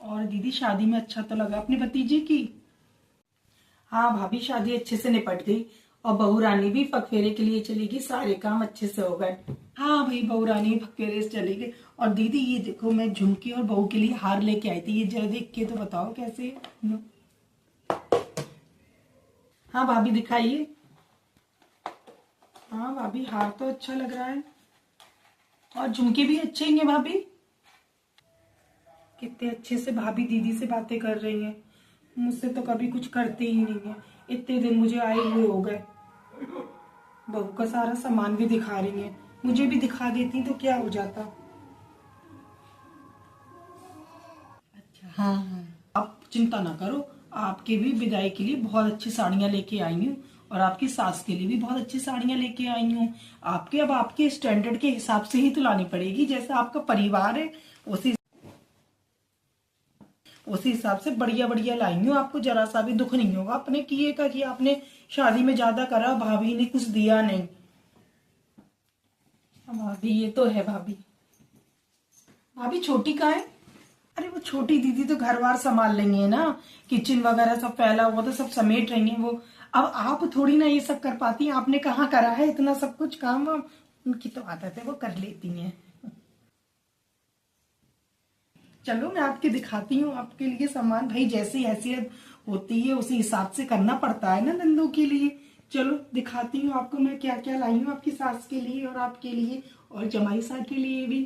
और दीदी शादी में अच्छा तो लगा अपनी भतीजी की। हाँ भाभी, शादी अच्छे से निपट गई और बहू रानी भी फकफेरे के लिए चली गई, सारे काम अच्छे से हो गए। हाँ भाई, बहू रानी भी फकफेरे से चली गई। और दीदी ये देखो, मैं झुमकी और बहू के लिए हार लेके आई थी, ये जरा देख के तो बताओ कैसे है। हाँ भाभी दिखाइए। हाँ भाभी, हार तो अच्छा लग रहा है और झुमके भी अच्छे ही हैं भाभी। कितने अच्छे से भाभी दीदी से बातें कर रही हैं, मुझसे तो कभी कुछ करते ही नहीं है। इतने दिन मुझे आए हुए हो गए। बहू का सारा सामान भी दिखा रही हैं, मुझे भी दिखा देती तो क्या हो जाता। अच्छा हाँ हाँ, आप चिंता ना करो, आपके भी विदाई के लिए बहुत अच्छी साड़ियां लेके आई हूँ और आपकी सास के लिए भी बहुत अच्छी साड़ियां लेके आई हूँ। आपके अब आपके स्टैंडर्ड के हिसाब से ही तो लानी पड़ेगी, जैसा आपका परिवार है उसी हिसाब से बढ़िया बढ़िया लाई हूँ। आपको जरा सा भी दुख नहीं होगा अपने किए का कि आपने शादी में ज्यादा करा, भाभी ने कुछ दिया नहीं। भाभी ये तो है भाभी। भाभी छोटी कहाँ है? अरे वो छोटी दीदी तो घर बार संभाल लेंगे है ना, किचन वगैरह सब फैला हुआ तो सब समेट रही है वो। अब आप थोड़ी ना ये सब कर पाती हैं, आपने कहाँ करा है इतना सब कुछ काम वाम? उनकी तो आदत है, वो कर लेती हैं। चलो मैं आपके दिखाती हूँ आपके लिए सामान, भाई जैसी हैसियत होती है उसी हिसाब से करना पड़ता है ना धंधों के लिए। चलो दिखाती हूँ आपको मैं क्या क्या लाई हूँ आपकी सास के लिए और आपके लिए और जमाई सास के लिए भी।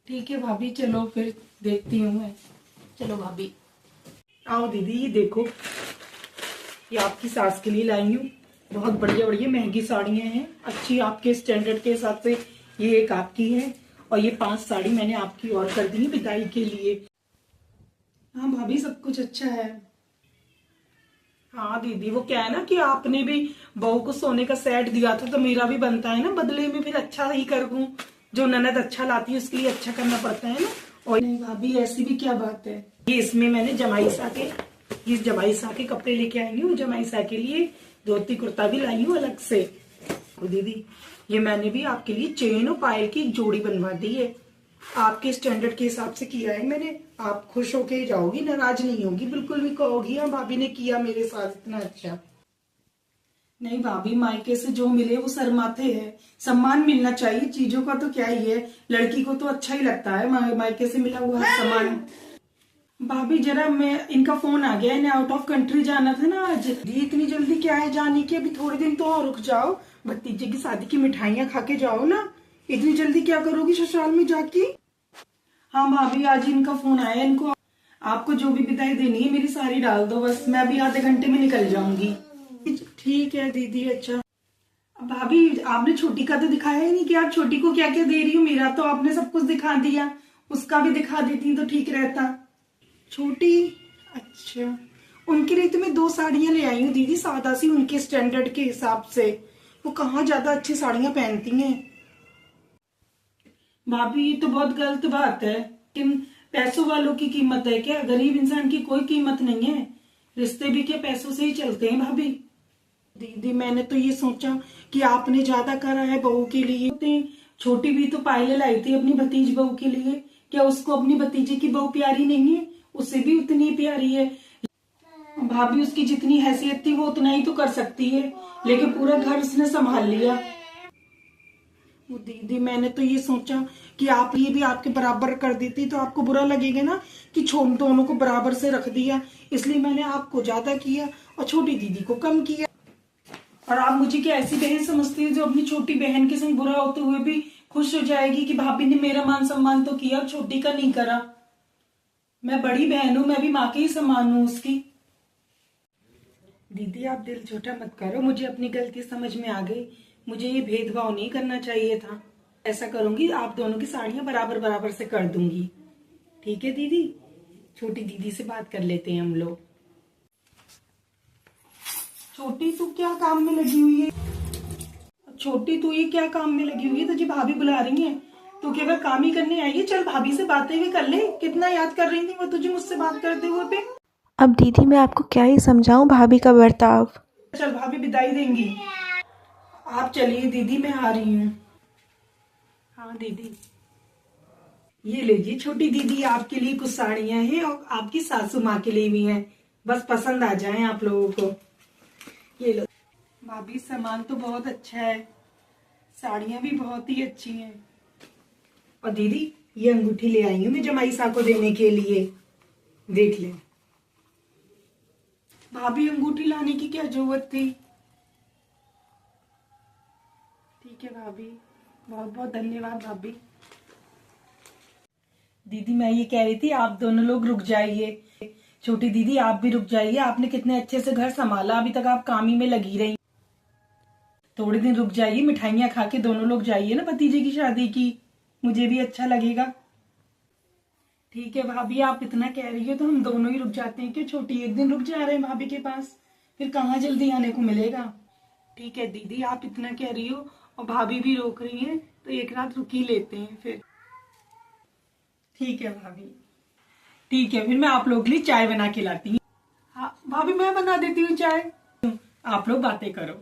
ठीक है भाभी, चलो फिर देखती हूँ मैं। चलो भाभी आओ दीदी, ये देखो ये आपकी सास के लिए लाई हूँ, बहुत बढ़िया बढ़िया महंगी साड़ियाँ हैं, अच्छी आपके स्टैंडर्ड के हिसाब से। ये एक आपकी है और ये 5 साड़ी मैंने आपकी और कर दी है विदाई के लिए। हाँ भाभी, सब कुछ अच्छा है। हाँ दीदी, वो क्या है ना कि आपने भी बहू को सोने का सेट दिया था तो मेरा भी बनता है ना बदले में, फिर अच्छा ही कर दूं। जो ननद अच्छा लाती है उसके लिए अच्छा करना पड़ता है ना। और नहीं भाभी, ऐसी भी क्या बात है। ये इसमें मैंने जमाई सा के कपड़े लेके आई हूँ, जमाई सा के लिए धोती कुर्ता भी लाई हूँ अलग से। और दीदी ये मैंने भी आपके लिए चेन और पायल की एक जोड़ी बनवा दी है, आपके स्टैंडर्ड के हिसाब से किया है मैंने। आप खुश होके जाओगी, नाराज नहीं होगी बिल्कुल भी, कहोगी हाँ भाभी ने किया मेरे साथ इतना अच्छा। नहीं भाभी, मायके से जो मिले वो शर्माते हैं, सम्मान मिलना चाहिए, चीजों का तो क्या ही है, लड़की को तो अच्छा ही लगता है मायके से मिला हुआ सम्मान। भाभी जरा मैं इनका फोन आ गया है, इन्हें आउट ऑफ कंट्री जाना था ना आज। जी इतनी जल्दी क्या है जाने की, अभी थोड़े दिन तो और रुक जाओ, भतीजे की शादी की मिठाइयाँ खा के जाओ ना। इतनी जल्दी क्या करोगी ससुराल में जाके? हाँ भाभी, आज इनका फोन आया, इनको आपको जो भी विदाई देनी है मेरी सारी डाल दो, बस मैं अभी आधे घंटे में निकल जाऊंगी। ठीक है दीदी। अच्छा अब भाभी, आपने छोटी का तो दिखाया ही नहीं कि आप छोटी को क्या क्या दे रही हो, मेरा तो आपने सब कुछ दिखा दिया, उसका भी दिखा देती तो ठीक रहता। छोटी, अच्छा उनके लिए तो मैं 2 साड़ियां ले आई हूँ दीदी, सादा सी, उनके स्टैंडर्ड के हिसाब से। वो कहाँ ज्यादा अच्छी साड़ियां पहनती हैं। भाभी ये तो बहुत गलत बात है कि पैसों वालों की कीमत है क्या, गरीब इंसान की कोई कीमत नहीं है। रिश्ते भी क्या पैसों से ही चलते हैं भाभी। दीदी मैंने तो ये सोचा कि आपने ज्यादा करा है बहू के लिए। छोटी भी तो पायले लाई थी अपनी भतीज बहू के लिए, क्या उसको अपनी भतीजे की बहू प्यारी नहीं है? उसे भी उतनी प्यारी है। भाभी उसकी जितनी हैसियत थी वो उतना ही तो कर सकती है, लेकिन पूरा घर उसने संभाल लिया। वो दीदी मैंने तो ये सोचा कि आप ये भी आपके बराबर कर देती तो आपको बुरा लगेगा ना कि दोनों को बराबर से रख दिया, इसलिए मैंने आपको ज्यादा किया और छोटी दीदी को कम किया। और आप मुझे क्या ऐसी बहन समझती है जो अपनी छोटी बहन के संग बुरा होते हुए भी खुश हो जाएगी कि भाभी ने मेरा मान सम्मान तो किया, छोटी का नहीं करा? मैं बड़ी बहन हूं, मैं भी माँ के ही समान हूँ उसकी। दीदी आप दिल छोटा मत करो, मुझे अपनी गलती समझ में आ गई, मुझे ये भेदभाव नहीं करना चाहिए था। ऐसा करूंगी, आप दोनों की साड़ियां बराबर बराबर से कर दूंगी। ठीक है दीदी, छोटी दीदी से बात कर लेते हैं हम लोग। छोटी तू क्या काम में लगी हुई है? छोटी तू ये क्या काम में लगी हुई है, तुझे भाभी बुला रही है, तू क्या काम ही करने आई है? चल भाभी से बातें भी कर ले, कितना याद कर रही थी वो तुझे मुझसे बात करते हुए पे। अब दीदी मैं आपको क्या ही समझाऊं भाभी का बर्ताव। चल भाभी विदाई देंगी, आप चलिए दीदी मैं आ रही हूँ। हाँ दीदी। ये लीजिए छोटी दीदी, आपके लिए कुछ साड़ियां हैं और आपकी सासू माँ के लिए भी हैं। बस पसंद आ जाए आप लोगों को। ये लो भाभी, सामान तो बहुत अच्छा है, साड़ियां भी बहुत ही अच्छी हैं। और दीदी ये अंगूठी ले आई हूँ मैं जमाई साहब को देने के लिए, देख लें। भाभी अंगूठी लाने की क्या जरूरत थी? ठीक है भाभी, बहुत बहुत धन्यवाद भाभी। दीदी मैं ये कह रही थी, आप दोनों लोग रुक जाइए। छोटी दीदी आप भी रुक जाइए, आपने कितने अच्छे से घर संभाला, अभी तक आप काम ही में लगी रही। थोड़े दिन रुक जाइए, मिठाइयाँ खा के दोनों लोग जाइए ना भतीजे की शादी की, मुझे भी अच्छा लगेगा। ठीक है भाभी, आप इतना कह रही हो तो हम दोनों ही रुक जाते हैं। क्यों छोटी, एक दिन रुक जा रहे हैं भाभी के पास, फिर कहाँ जल्दी आने को मिलेगा। ठीक है दीदी, आप इतना कह रही हो और भाभी भी रोक रही हैं, तो एक रात रुक ही लेते हैं फिर। ठीक है भाभी, ठीक है, फिर मैं आप लोगों के लिए चाय बना के लाती हूँ। हाँ भाभी, मैं बना देती हूँ चाय, आप लोग बातें करो।